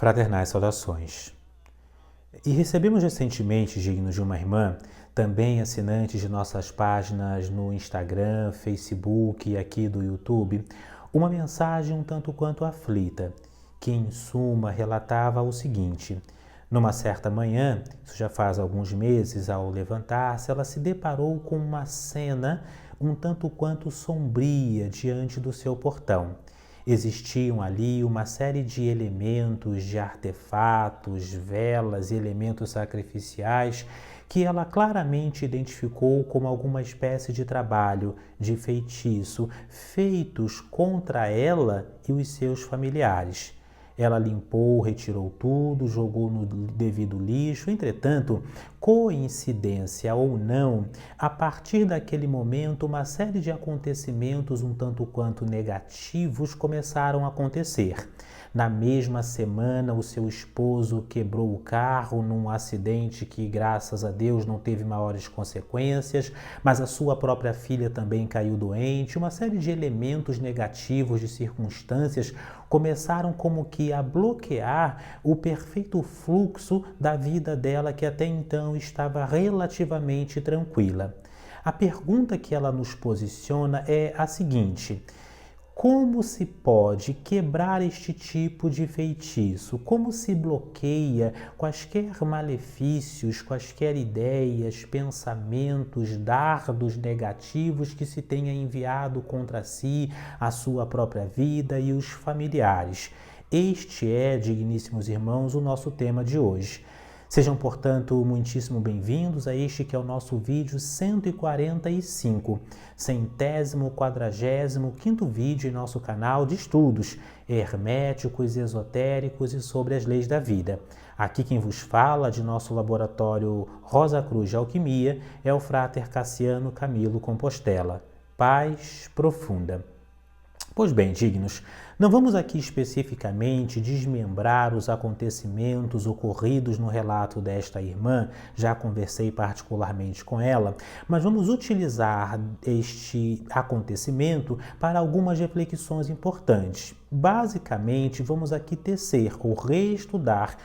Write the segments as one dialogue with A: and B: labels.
A: Fraternais saudações. E recebemos recentemente, dignos de uma irmã, também assinantes de nossas páginas no Instagram, Facebook e aqui do YouTube, uma mensagem um tanto quanto aflita, que em suma relatava o seguinte: numa certa manhã, isso já faz alguns meses, ao levantar-se, ela se deparou com uma cena um tanto quanto sombria diante do seu portão. Existiam ali uma série de elementos, de artefatos, velas e elementos sacrificiais que ela claramente identificou como alguma espécie de trabalho, de feitiço, feitos contra ela e os seus familiares. Ela limpou, retirou tudo, jogou no devido lixo. Entretanto, coincidência ou não, a partir daquele momento, uma série de acontecimentos um tanto quanto negativos começaram a acontecer. Na mesma semana, o seu esposo quebrou o carro num acidente que, graças a Deus, não teve maiores consequências, mas a sua própria filha também caiu doente. Uma série de elementos negativos, de circunstâncias, começaram como que a bloquear o perfeito fluxo da vida dela, que até então estava relativamente tranquila. A pergunta que ela nos posiciona é a seguinte: como se pode quebrar este tipo de feitiço? Como se bloqueia quaisquer malefícios, quaisquer ideias, pensamentos, dardos negativos que se tenha enviado contra si, a sua própria vida e os familiares? Este é, digníssimos irmãos, o nosso tema de hoje. Sejam, portanto, muitíssimo bem-vindos a este que é o nosso vídeo 145, 145º vídeo em nosso canal de estudos herméticos, esotéricos e sobre as leis da vida. Aqui quem vos fala de nosso laboratório Rosa Cruz de Alquimia é o Frater Cassiano Camilo Compostela. Paz profunda. Pois bem, dignos, não vamos aqui especificamente desmembrar os acontecimentos ocorridos no relato desta irmã, já conversei particularmente com ela, mas vamos utilizar este acontecimento para algumas reflexões importantes. Basicamente, vamos aqui tecer ou reestudar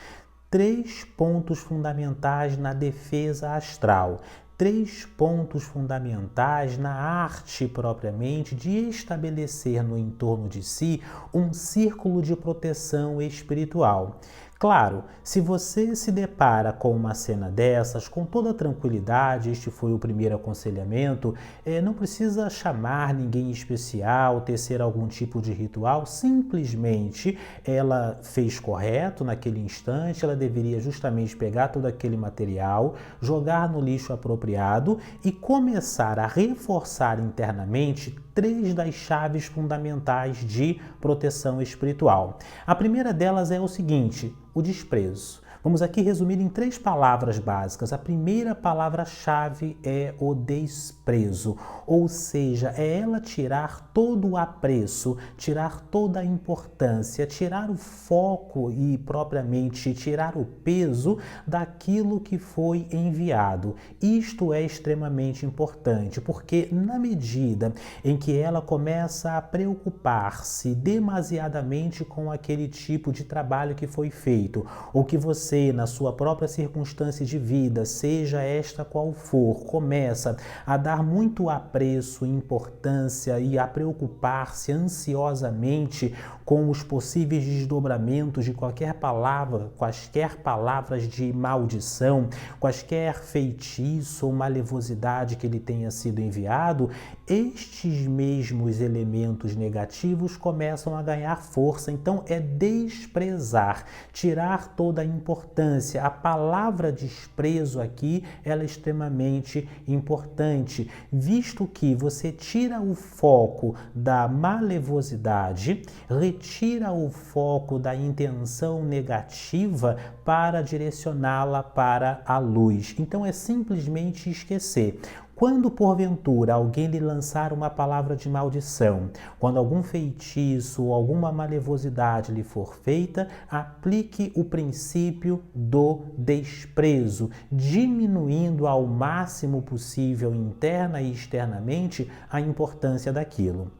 A: 3 pontos fundamentais na defesa astral. 3 pontos fundamentais na arte propriamente de estabelecer no entorno de si um círculo de proteção espiritual. Claro, se você se depara com uma cena dessas, com toda tranquilidade, este foi o primeiro aconselhamento, não precisa chamar ninguém especial, tecer algum tipo de ritual, simplesmente ela fez correto naquele instante, ela deveria justamente pegar todo aquele material, jogar no lixo apropriado e começar a reforçar internamente 3 das chaves fundamentais de proteção espiritual. A primeira delas é o seguinte: o desprezo. Vamos aqui resumir em 3 palavras básicas. A primeira palavra-chave é o desprezo, ou seja, é ela tirar todo o apreço, tirar toda a importância, tirar o foco e propriamente tirar o peso daquilo que foi enviado. Isto é extremamente importante, porque na medida em que ela começa a preocupar-se demasiadamente com aquele tipo de trabalho que foi feito, ou que você, na sua própria circunstância de vida, seja esta qual for, começa a dar muito apreço, importância e a preocupar-se ansiosamente com os possíveis desdobramentos de qualquer palavra, quaisquer palavras de maldição, quaisquer feitiço ou malevosidade que lhe tenha sido enviado, estes mesmos elementos negativos começam a ganhar força. Então é desprezar, tirar toda a importância. A palavra desprezo aqui, ela é extremamente importante, visto que você tira o foco da malevosidade, retira o foco da intenção negativa para direcioná-la para a luz. Então é simplesmente esquecer. Quando porventura alguém lhe lançar uma palavra de maldição, quando algum feitiço ou alguma malevosidade lhe for feita, aplique o princípio do desprezo, diminuindo ao máximo possível interna e externamente a importância daquilo.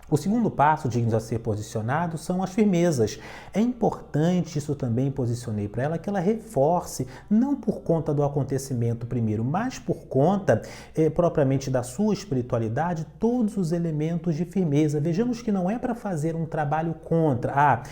A: O segundo passo, dignos a ser posicionado, são as firmezas. É importante, isso também posicionei para ela, que ela reforce, não por conta do acontecimento primeiro, mas por conta propriamente da sua espiritualidade, todos os elementos de firmeza. Vejamos que não é para fazer um trabalho contra.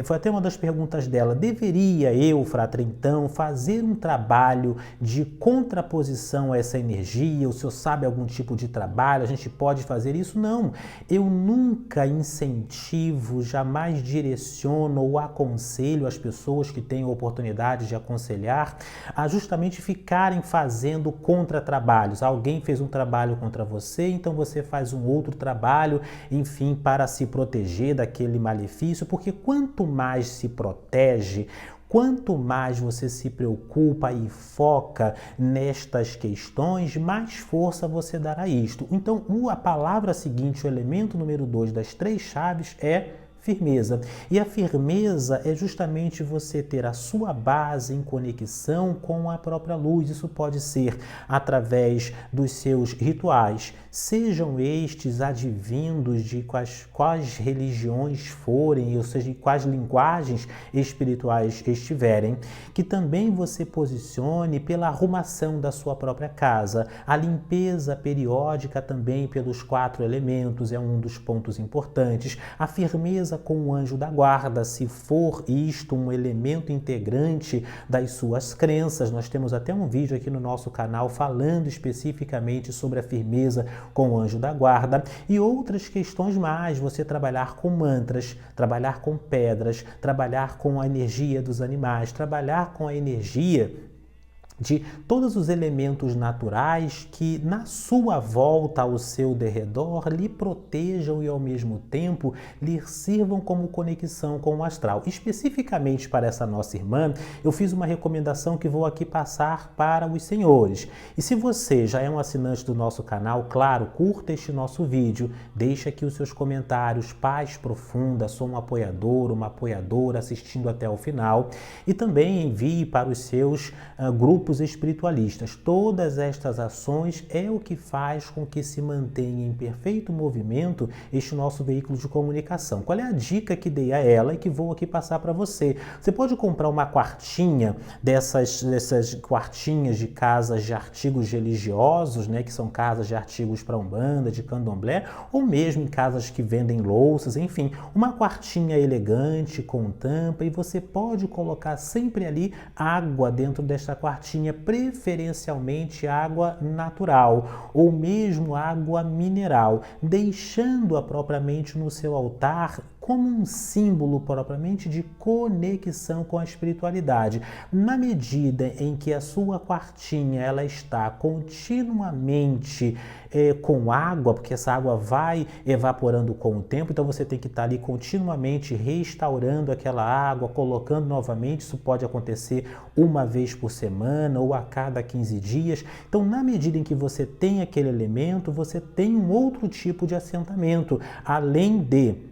A: Foi até uma das perguntas dela, deveria eu, fratre, então, fazer um trabalho de contraposição a essa energia? O senhor sabe algum tipo de trabalho? A gente pode fazer isso? Não, eu nunca incentivo, jamais direciono ou aconselho as pessoas que têm a oportunidade de aconselhar a justamente ficarem fazendo contratrabalhos. Alguém fez um trabalho contra você, então você faz um outro trabalho, enfim, para se proteger daquele malefício, porque quanto mais se protege, quanto mais você se preocupa e foca nestas questões, mais força você dará a isto. Então, a palavra seguinte, o elemento número 2 das 3 chaves é firmeza. E a firmeza é justamente você ter a sua base em conexão com a própria luz. Isso pode ser através dos seus rituais, sejam estes advindos de quais religiões forem, ou seja, quais linguagens espirituais estiverem, que também você posicione pela arrumação da sua própria casa. A limpeza periódica também pelos 4 elementos é um dos pontos importantes. A firmeza com o anjo da guarda, se for isto um elemento integrante das suas crenças. Nós temos até um vídeo aqui no nosso canal falando especificamente sobre a firmeza com o anjo da guarda e outras questões mais, você trabalhar com mantras, trabalhar com pedras, trabalhar com a energia dos animais, trabalhar com a energia de todos os elementos naturais que na sua volta ao seu derredor lhe protejam e ao mesmo tempo lhe sirvam como conexão com o astral. Especificamente para essa nossa irmã, eu fiz uma recomendação que vou aqui passar para os senhores. E se você já é um assinante do nosso canal, claro, curta este nosso vídeo, deixe aqui os seus comentários, paz profunda, sou um apoiador, uma apoiadora assistindo até o final e também envie para os seus grupos espiritualistas. Todas estas ações é o que faz com que se mantenha em perfeito movimento este nosso veículo de comunicação. Qual é a dica que dei a ela e que vou aqui passar para você? Você pode comprar uma quartinha dessas quartinhas de casas de artigos religiosos, né, que são casas de artigos para umbanda, de candomblé, ou mesmo em casas que vendem louças, enfim, uma quartinha elegante com tampa, e você pode colocar sempre ali água dentro desta quartinha, preferencialmente água natural ou mesmo água mineral, deixando-a propriamente no seu altar como um símbolo propriamente de conexão com a espiritualidade. Na medida em que a sua quartinha ela está continuamente com água, porque essa água vai evaporando com o tempo, então você tem que estar ali continuamente restaurando aquela água, colocando novamente, isso pode acontecer uma vez por semana ou a cada 15 dias. Então, na medida em que você tem aquele elemento, você tem um outro tipo de assentamento, além de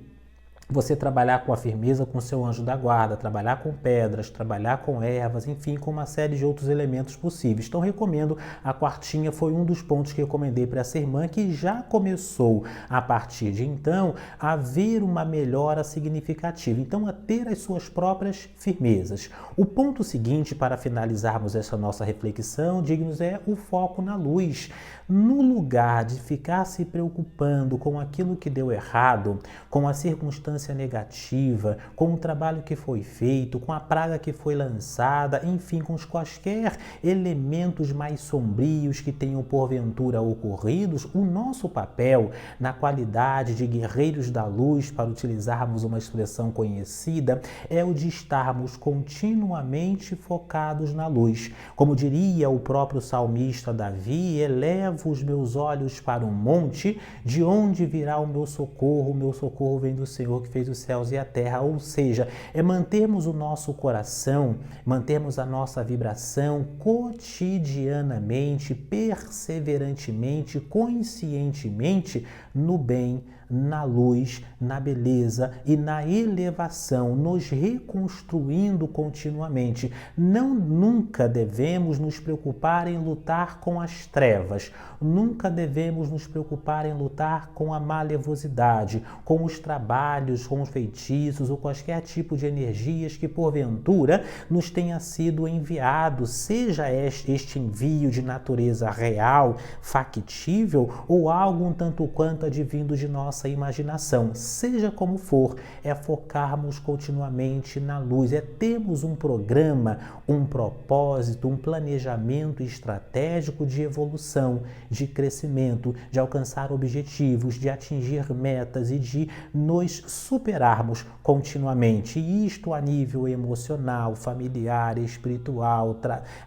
A: você trabalhar com a firmeza com o seu anjo da guarda, trabalhar com pedras, trabalhar com ervas, enfim, com uma série de outros elementos possíveis. Então, recomendo a quartinha, foi um dos pontos que recomendei para essa irmã, que já começou, a partir de então, a ver uma melhora significativa. Então, a ter as suas próprias firmezas. O ponto seguinte, para finalizarmos essa nossa reflexão, dignos, é o foco na luz. No lugar de ficar se preocupando com aquilo que deu errado, com a circunstância negativa, com o trabalho que foi feito, com a praga que foi lançada, enfim, com os quaisquer elementos mais sombrios que tenham porventura ocorridos, o nosso papel na qualidade de guerreiros da luz, para utilizarmos uma expressão conhecida, é o de estarmos continuamente focados na luz. Como diria o próprio salmista Davi, elevo os meus olhos para um monte, de onde virá o meu socorro vem do Senhor que fez os céus e a terra. Ou seja, é mantermos o nosso coração, mantermos a nossa vibração cotidianamente, perseverantemente, conscientemente no bem na luz, na beleza e na elevação, nos reconstruindo continuamente. Nunca devemos nos preocupar em lutar com as trevas, nunca devemos nos preocupar em lutar com a malevosidade, com os trabalhos, com os feitiços ou qualquer tipo de energias que porventura nos tenha sido enviado, seja este envio de natureza real, factível ou algo um tanto quanto advindo de nossa imaginação. Seja como for, é focarmos continuamente na luz, é termos um programa, um propósito, um planejamento estratégico de evolução, de crescimento, de alcançar objetivos, de atingir metas e de nos superarmos continuamente. E isto a nível emocional, familiar, espiritual,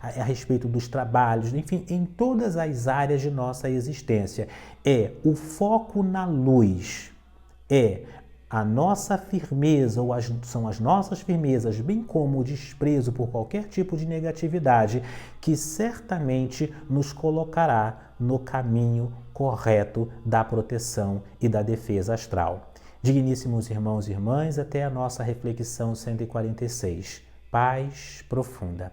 A: a respeito dos trabalhos, enfim, em todas as áreas de nossa existência. É o foco na luz, é a nossa firmeza, ou são as nossas firmezas, bem como o desprezo por qualquer tipo de negatividade, que certamente nos colocará no caminho correto da proteção e da defesa astral. Digníssimos irmãos e irmãs, até a nossa reflexão 146. Paz profunda.